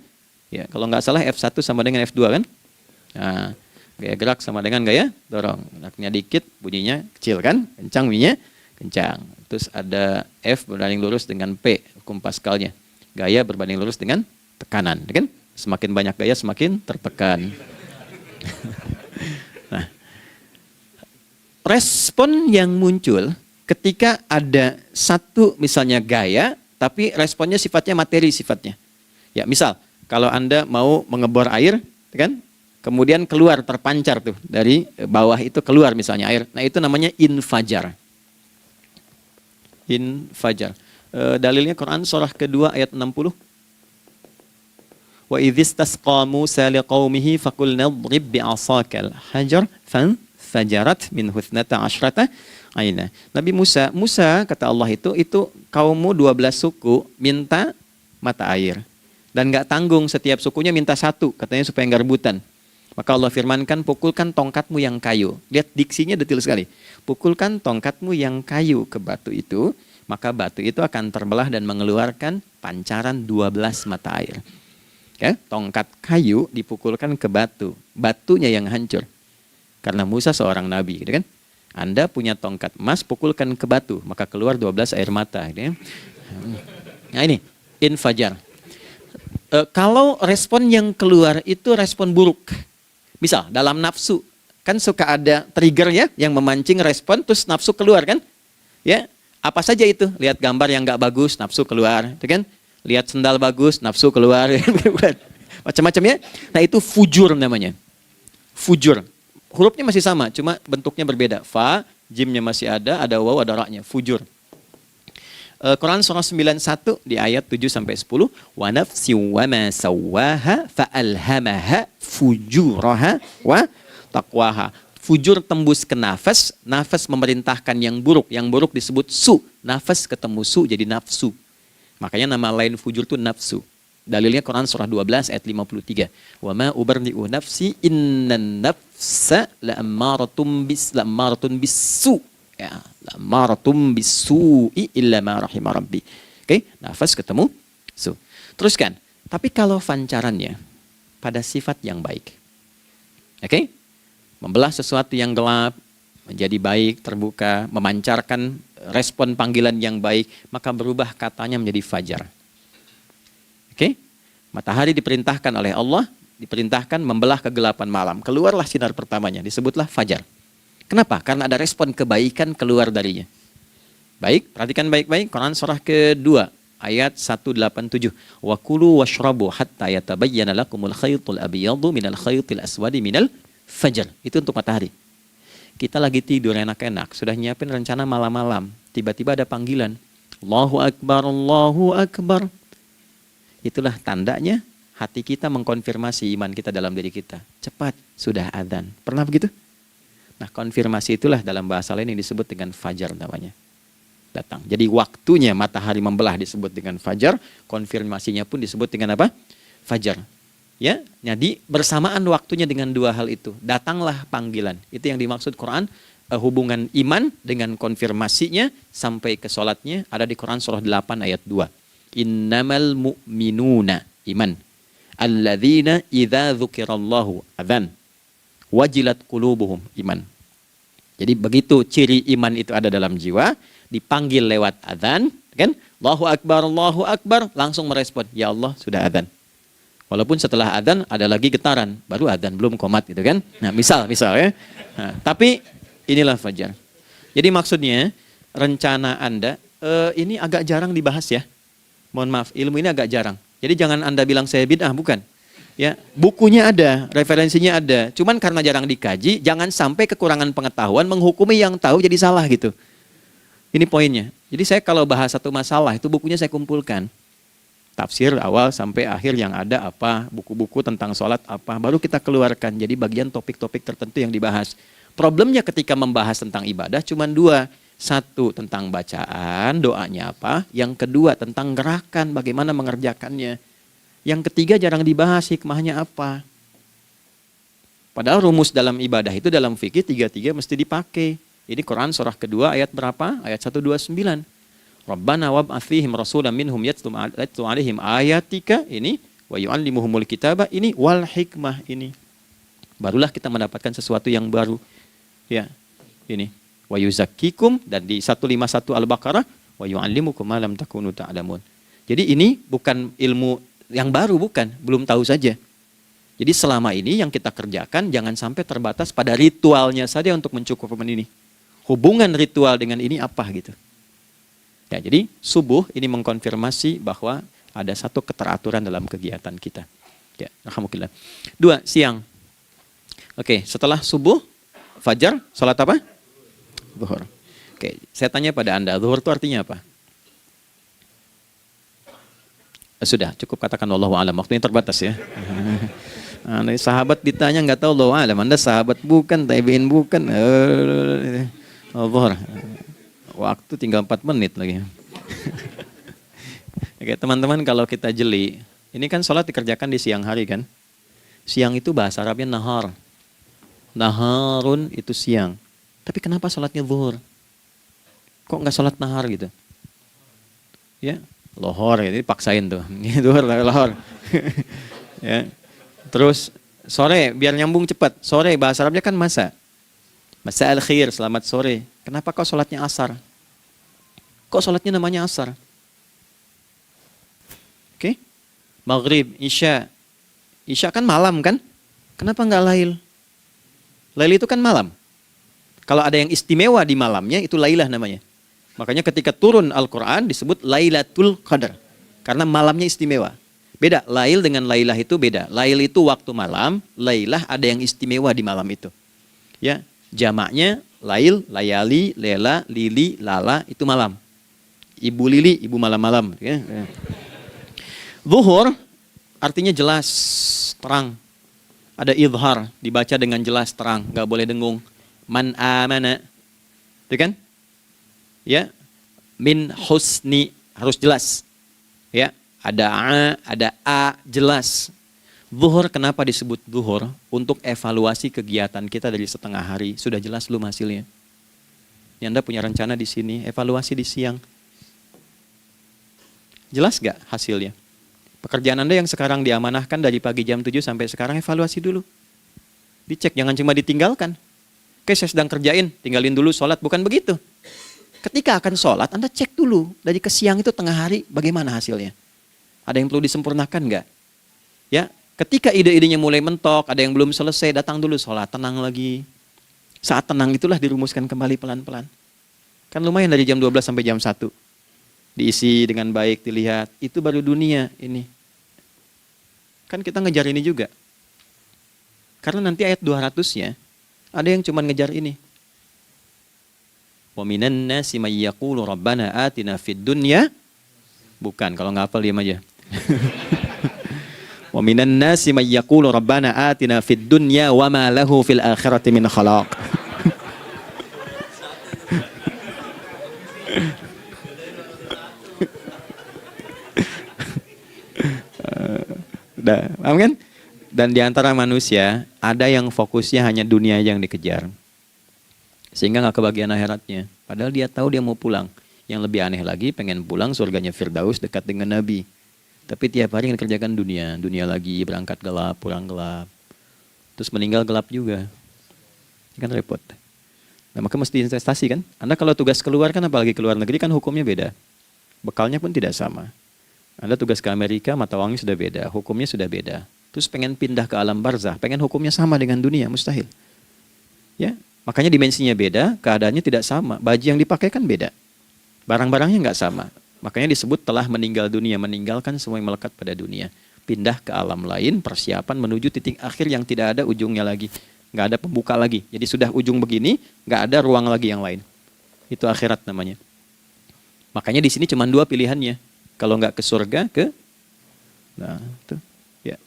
Ya, kalau nggak salah F1 sama dengan F2 kan? Nah, gaya gerak sama dengan gaya dorong. Geraknya dikit, bunyinya kecil kan? Kencang bunyinya. Kencang. Terus ada F berbanding lurus dengan P, hukum Pascalnya. Gaya berbanding lurus dengan tekanan, kan? Semakin banyak gaya semakin tertekan. Nah, respon yang muncul ketika ada satu misalnya gaya, tapi responnya sifatnya materi sifatnya. Ya, misal kalau Anda mau mengebor air, kan? Kemudian keluar terpancar tuh dari bawah itu keluar misalnya air. Nah, itu namanya infajar. Infajar. Dalilnya Quran surah kedua ayat 60. Wa idzistasqa Musa liqaumihi faqulna idrib bi'asakal hajar fanfajarat minhu 12 aina. Nabi Musa kata Allah itu kaummu 12 suku minta mata air. Dan enggak tanggung, setiap sukunya minta satu, katanya supaya enggak rebutan. Maka Allah firmankan, pukulkan tongkatmu yang kayu. Lihat diksinya detil sekali. Pukulkan tongkatmu yang kayu ke batu itu, maka batu itu akan terbelah dan mengeluarkan pancaran 12 mata air. Ya, tongkat kayu dipukulkan ke batu, batunya yang hancur. Karena Musa seorang nabi, gitu kan? Anda punya tongkat emas, pukulkan ke batu, maka keluar 12 air mata. Gitu ya. Nah ini, infajar. Kalau respon yang keluar itu respon buruk. Misal dalam nafsu, kan suka ada trigger ya yang memancing respon terus nafsu keluar kan? Ya, apa saja itu? Lihat gambar yang nggak bagus, nafsu keluar, itu kan? Lihat sendal bagus, nafsu keluar, macam-macam ya. Nah itu fujur namanya. Fujur. Hurufnya masih sama, cuma bentuknya berbeda. Fa, jimnya masih ada waw, ada ra-nya. Fujur. Quran surah 91 di ayat 7 sampai 10. Wa nafsi wa ma sawwaha fa alhamaha fujuraha wa taqwaha. Fujur tembus ke nafas, nafas memerintahkan yang buruk disebut su. Nafas ketemu su jadi nafsu. Makanya nama lain fujur itu nafsu. Dalilnya Quran surah 12 ayat 53. Wa ma ubarni'u nafsi innan nafsa la'ammaratun bisu. Ya, la'ammaratun bisu'i illa ma rahimah rabbi. Oke, nafas ketemu su. Teruskan. Tapi kalau pancarannya pada sifat yang baik. Oke? Membelah sesuatu yang gelap menjadi baik, terbuka, memancarkan respon panggilan yang baik, maka berubah katanya menjadi fajar. Oke? Matahari diperintahkan oleh Allah, diperintahkan membelah kegelapan malam. Keluarlah sinar pertamanya, disebutlah fajar. Kenapa? Karena ada respon kebaikan keluar darinya. Baik, perhatikan baik-baik. Quran surah kedua, ayat 187. Wa kulu washrabu hatta yatabayyana lakumul khaytul abyadu minal khaytil aswadi minal fajar. Itu untuk matahari. Kita lagi tidur enak-enak, sudah nyiapin rencana malam-malam. Tiba-tiba ada panggilan. Allahu Akbar, Allahu Akbar. Itulah tandanya hati kita mengkonfirmasi iman kita dalam diri kita. Cepat, sudah adzan. Pernah begitu? Nah, konfirmasi itulah dalam bahasa lain yang disebut dengan fajar namanya. Datang. Jadi waktunya matahari membelah disebut dengan fajar, konfirmasinya pun disebut dengan apa? Fajar. Ya, jadi bersamaan waktunya dengan dua hal itu. Datanglah panggilan. Itu yang dimaksud Quran, hubungan iman dengan konfirmasinya sampai ke sholatnya ada di Quran surah 8 ayat 2. Innamal mu'minuna iman. Alladzina idza dzukirallahu adzan. Wajilat qulubuhum iman. Jadi begitu ciri iman itu ada dalam jiwa, dipanggil lewat adzan, kan? Allahu Akbar, langsung merespon, ya Allah sudah adzan. Walaupun setelah adzan ada lagi getaran, baru adzan belum qomat gitu kan. Nah, misal ya. Nah, tapi inilah fajar. Jadi maksudnya rencana Anda ini agak jarang dibahas ya. Mohon maaf, ilmu ini agak jarang. Jadi jangan Anda bilang saya bid'ah, bukan. Ya, bukunya ada, referensinya ada. Cuman karena jarang dikaji, jangan sampai kekurangan pengetahuan menghukumi yang tahu jadi salah gitu. Ini poinnya. Jadi saya kalau bahas satu masalah, itu bukunya saya kumpulkan. Tafsir awal sampai akhir yang ada apa, buku-buku tentang sholat apa, baru kita keluarkan. Jadi bagian topik-topik tertentu yang dibahas. Problemnya ketika membahas tentang ibadah cuma dua. Satu, tentang bacaan, doanya apa. Yang kedua, tentang gerakan, bagaimana mengerjakannya. Yang ketiga jarang dibahas hikmahnya apa. Padahal rumus dalam ibadah itu dalam fikih tiga-tiga mesti dipakai. Ini Quran surah kedua ayat berapa? Ayat 129. Rabbana wab'ats fihim rasulan minhum yatlu 'alaihim ayatika ini wa yu'allimuhumul kitaba ini wal hikmah ini. Barulah kita mendapatkan sesuatu yang baru. Ya. Ini wa yuzakkikum dan di 151 Al-Baqarah wa yu'allimukum ma lam takunu ta'lamun. Jadi ini bukan ilmu yang baru, bukan, belum tahu saja. Jadi selama ini yang kita kerjakan jangan sampai terbatas pada ritualnya saja untuk mencukupkan ini. Hubungan ritual dengan ini apa gitu. Ya, jadi subuh ini mengkonfirmasi bahwa ada satu keteraturan dalam kegiatan kita. Ya, alhamdulillah. 2, siang. Oke, setelah subuh, fajar, salat apa? Zuhur. Oke, saya tanya pada Anda, zuhur itu artinya apa? Sudah, cukup katakan wallahu a'lam. Waktunya terbatas ya. Nah, sahabat ditanya nggak tahu wallahu a'lam. Anda sahabat bukan, tabi'in bukan. Zuhur. Waktu tinggal 4 menit lagi. Oke, teman-teman kalau kita jeli, ini kan sholat dikerjakan di siang hari kan? Siang itu bahasa Arabnya nahar. Naharun itu siang. Tapi kenapa sholatnya zuhur? Kok nggak sholat nahar gitu? Ya, lohor ya, jadi paksain tuh. Zuhur, lohor. Ya. Terus sore, biar nyambung cepat. Sore bahasa Arabnya kan masa. Masa al-khir, selamat sore. Kenapa kau sholatnya asar? Kok sholatnya namanya asar? Oke. Maghrib, isya. Isya kan malam kan? Kenapa nggak lail? Lail itu kan malam. Kalau ada yang istimewa di malamnya, itu lailah namanya. Makanya ketika turun Al-Quran disebut Lailatul Qadar. Karena malamnya istimewa. Beda, lail dengan lailah itu beda. Lail itu waktu malam, lailah ada yang istimewa di malam itu. Ya, jamaknya lail, layali, lela, lili, lala, itu malam. Ibu lili, ibu malam-malam. Ya. Zuhur artinya jelas, terang. Ada idhar, dibaca dengan jelas, terang, nggak boleh dengung. Man amana, itu kan? Ya, min husni, harus jelas. Ya, ada a, jelas. Zuhur kenapa disebut zuhur? Untuk evaluasi kegiatan kita dari setengah hari, sudah jelas belum hasilnya? Ini Anda punya rencana di sini, evaluasi di siang. Jelas gak hasilnya? Pekerjaan Anda yang sekarang diamanahkan dari pagi jam 7 sampai sekarang, evaluasi dulu. Dicek, jangan cuma ditinggalkan. Oke, saya sedang kerjain, tinggalin dulu sholat, bukan begitu. Ketika akan sholat, Anda cek dulu, dari ke siang itu tengah hari, bagaimana hasilnya? Ada yang perlu disempurnakan nggak? Ya, ketika ide-idenya mulai mentok, ada yang belum selesai, datang dulu sholat, tenang lagi. Saat tenang itulah dirumuskan kembali pelan-pelan. Kan lumayan dari jam 12 sampai jam 1. Diisi dengan baik, dilihat, itu baru dunia ini. Kan kita ngejar ini juga. Karena nanti ayat 200-nya, ada yang cuma ngejar ini. Wa minan nasi may yaqulu rabbana atina fid dunya. Bukan, kalau nggak hafal diam aja. Wa minan nasi may yaqulu rabbana atina fid dunya wa ma lahu fil akhirati min khalaq. Paham kan? Dan di antara manusia ada yang fokusnya hanya dunia yang dikejar, sehingga nggak kebagian akhiratnya. Padahal dia tahu dia mau pulang. Yang lebih aneh lagi, pengen pulang surganya Firdaus dekat dengan Nabi. Tapi tiap hari yang dikerjakan dunia, dunia lagi, berangkat gelap, pulang gelap, terus meninggal gelap juga. Ini kan repot. Nah, maka mesti investasi kan. Anda kalau tugas keluar kan, apalagi keluar negeri kan hukumnya beda. Bekalnya pun tidak sama. Anda tugas ke Amerika, mata uangnya sudah beda, hukumnya sudah beda. Terus pengen pindah ke alam barzah, pengen hukumnya sama dengan dunia, mustahil. Ya, makanya dimensinya beda, keadaannya tidak sama. Baju yang dipakai kan beda. Barang-barangnya nggak sama. Makanya disebut telah meninggal dunia, meninggalkan semua yang melekat pada dunia. Pindah ke alam lain, persiapan menuju titik akhir yang tidak ada ujungnya lagi. Nggak ada pembuka lagi. Jadi sudah ujung begini, nggak ada ruang lagi yang lain. Itu akhirat namanya. Makanya di sini cuma dua pilihannya. Kalau nggak ke surga, nah itu ya.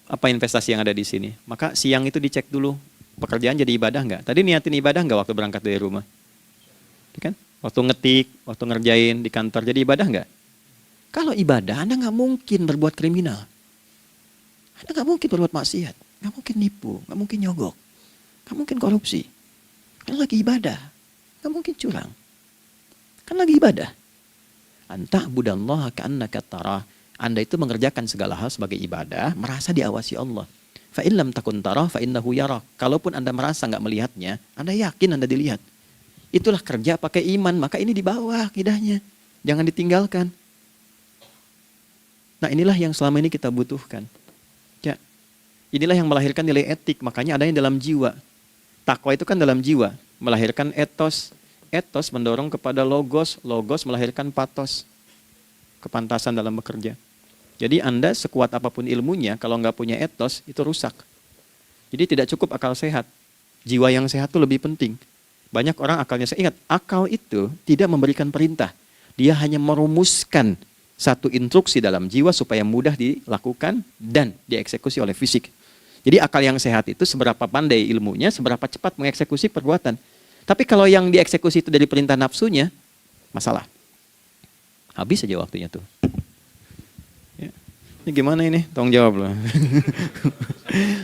Apa investasi yang ada di sini? Maka siang itu dicek dulu, pekerjaan jadi ibadah nggak? Tadi niatin ibadah nggak waktu berangkat dari rumah? Kan? Waktu ngetik, waktu ngerjain di kantor, jadi ibadah nggak? Kalau ibadah, Anda nggak mungkin berbuat kriminal. Anda nggak mungkin berbuat maksiat, nggak mungkin nipu, nggak mungkin nyogok, nggak mungkin korupsi. Kan lagi ibadah, nggak mungkin curang. Kan lagi ibadah. Anta budallaha ka'annaka tarah. Anda itu mengerjakan segala hal sebagai ibadah, merasa diawasi Allah. Fa in lam takun tarah fa innahu yarak. Kalaupun Anda merasa nggak melihatnya, Anda yakin Anda dilihat. Itulah kerja pakai iman, maka ini di bawah akidahnya. Jangan ditinggalkan. Nah, inilah yang selama ini kita butuhkan. Ya. Inilah yang melahirkan nilai etik, makanya adanya dalam jiwa. Takwa itu kan dalam jiwa, melahirkan etos. Etos mendorong kepada logos, logos melahirkan patos. Kepantasan dalam bekerja. Jadi Anda sekuat apapun ilmunya, kalau nggak punya etos, itu rusak. Jadi tidak cukup akal sehat. Jiwa yang sehat itu lebih penting. Banyak orang akalnya, saya ingat, akal itu tidak memberikan perintah. Dia hanya merumuskan satu instruksi dalam jiwa supaya mudah dilakukan dan dieksekusi oleh fisik. Jadi akal yang sehat itu seberapa pandai ilmunya, seberapa cepat mengeksekusi perbuatan. Tapi kalau yang dieksekusi itu dari perintah nafsunya, masalah. Habis saja waktunya tuh. Ya. Ini gimana ini? Tolong jawab loh.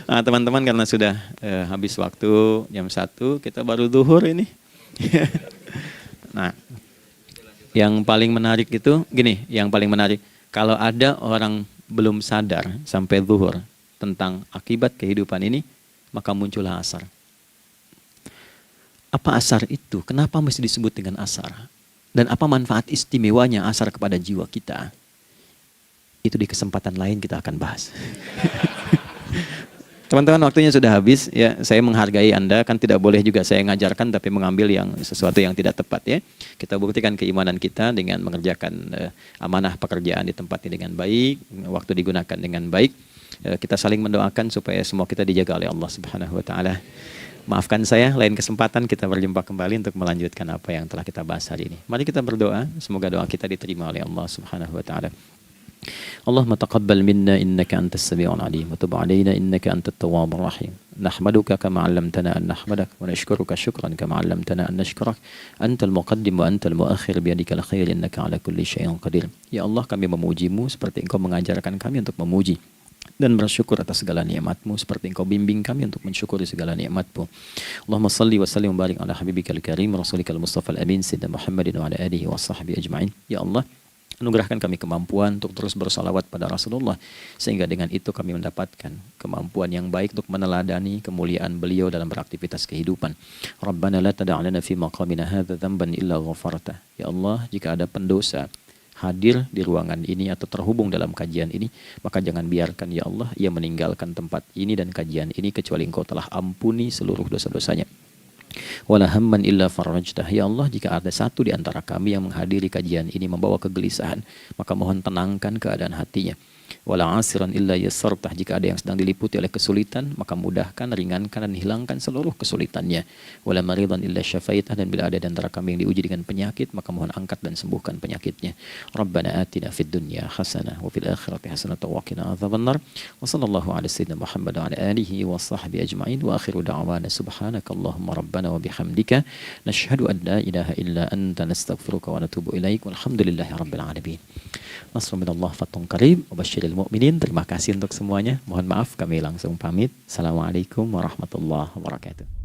Nah, teman-teman karena sudah habis waktu jam 1, kita baru zuhur ini. Nah, yang paling menarik itu gini, yang paling menarik kalau ada orang belum sadar sampai zuhur tentang akibat kehidupan ini, maka muncullah asar. Apa asar itu? Kenapa mesti disebut dengan asar? Dan apa manfaat istimewanya asar kepada jiwa kita? Itu di kesempatan lain kita akan bahas. Teman-teman, waktunya sudah habis ya. Saya menghargai Anda, kan tidak boleh juga saya ngajarkan tapi mengambil yang sesuatu yang tidak tepat ya. Kita buktikan keimanan kita dengan mengerjakan amanah pekerjaan di tempat ini dengan baik, waktu digunakan dengan baik. Kita saling mendoakan supaya semua kita dijaga oleh Allah Subhanahu wa taala. Maafkan saya, lain kesempatan kita berjumpa kembali untuk melanjutkan apa yang telah kita bahas hari ini. Mari kita berdoa, semoga doa kita diterima oleh Allah Subhanahu wa taala. اللهم تقبل منا إنك أنت السميع العليم وتب علينا إنك أنت التواب الرحيم نحمدك كما علمتنا أن نحمدك ونشكرك شكرا كما علمتنا أن نشكرك أنت المقدم وأنت المؤخر بيدك الخير إنك على كل شيء قدير. Ya Allah, kami memujimu seperti Engkau mengajarkan kami untuk memuji dan bersyukur atas segala nikmat-Mu seperti Engkau bimbing kami untuk mensyukuri segala nikmat-Mu. Allahumma salli wa sallim wa barik ala habibikal karim rasulikal mustafa al-amin sayyidina Muhammadin wa ala alihi wa sahbihi ajma'in. Ya Allah, anugerahkan kami kemampuan untuk terus bersalawat pada Rasulullah, sehingga dengan itu kami mendapatkan kemampuan yang baik untuk meneladani kemuliaan beliau dalam beraktivitas kehidupan. Rabbana la tada' lana fi maqamina hadza dhanban illa ghafartah. Ya Allah, jika ada pendosa hadir di ruangan ini atau terhubung dalam kajian ini, maka jangan biarkan ya Allah ia meninggalkan tempat ini dan kajian ini kecuali Engkau telah ampuni seluruh dosa-dosanya. Wala hamman illa farajtah. Ya Allah, jika ada satu di antara kami yang menghadiri kajian ini membawa kegelisahan, maka mohon tenangkan keadaan hatinya. Wala 'asiran illa yassartah. Jika ada yang sedang diliputi oleh kesulitan, maka mudahkan, ringankan dan hilangkan seluruh kesulitannya. Wala maridan illa syafaitah. Dan bila ada di antara kami yang diuji dengan penyakit, maka mohon angkat dan sembuhkan penyakitnya. Rabbana atina fid dunya hasanah wa fil akhirati hasanah wa qina adzabannar. Wa sallallahu ala sayyidina Muhammad wa ala alihi wa sahbihi ajma'in. Wa akhiru da'wana subhanakallahumma rabbana wa bihamdika nashhadu an la ilaha illa anta nastaghfiruka wa natubu ilaik. Walhamdulillahi rabbil alamin. Nasrun minallah fathun qarib wa basyiril mu'minin. Terima kasih untuk semuanya. Mohon maaf kami langsung pamit. Assalamualaikum warahmatullahi wabarakatuh.